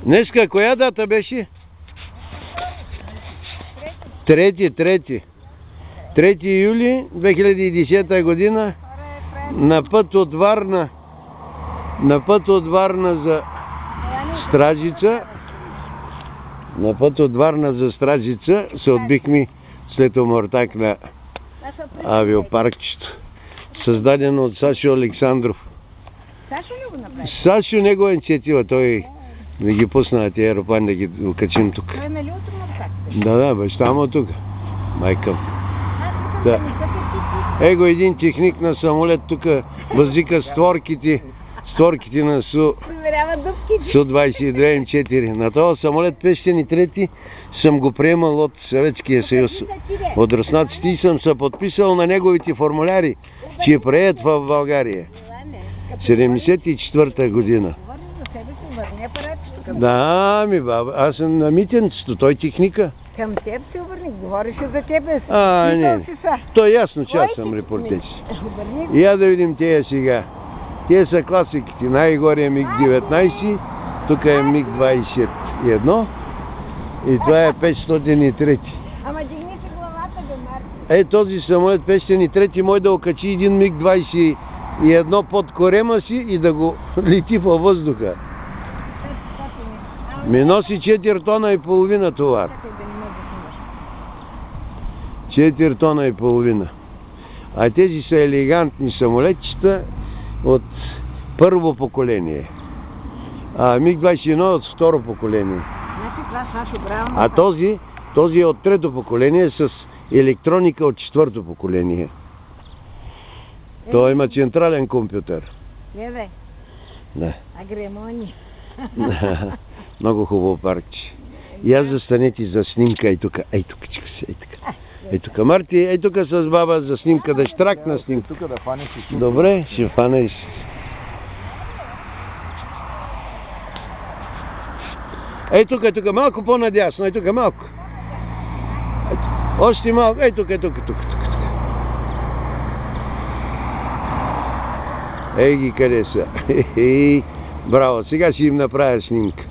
Днеска коя дата беше? 3 юли 2010 година на път от Варна за Стражица. На път от Варна за Стражица се отбихме след омортак на авиопаркчето, създадено от Сашо Александров. Сашо ли го направи? Сашо не го инициатива, той да ги пусна на тия аероплани да ги окачим тук. Той нали от омортак? Да, баща му тук. майка му. Да. Его един техник на самолет тук въздика створките на Су-22 М4. На този самолет Пещени трети съм го приемал от Съветския съюз. От руснаците и съм се подписал на неговите формуляри, че е приет в България. 74-та година. Да, ми баба, аз съм на митинцето, той техника. Към теб се обърни, говореше за тебе. Не, то е ясно, че аз съм репортер. Я да видим тея сега. Те са класиките. Най-горе е МиГ-19, тук е МиГ-21 и това е 503. Ама дигнете главата до Марти. Е, този самолет 503 може да окачи един МиГ-21 под корема си и да го лети във въздуха. Ми носи 4 тона и половина товар. 4 тона и половина. А тези са елегантни самолетчета от първо поколение. А МиГ-21 от второ поколение. А този е от трето поколение с електроника от четвърто поколение. Той има централен компютър. Да. Агремони. Много хубаво паркче. И аз застанете за снимка и тук. Ей тук, чека се, ей тук. Ей тук, Марти, ей тук с баба за снимка, да штракна снимка. Добре, ще фанеш. Ей тук, малко по-надясно, ей тук, малко. Още малко, ей тук. Ей ги къде са. Браво, сега ще им направя снимка.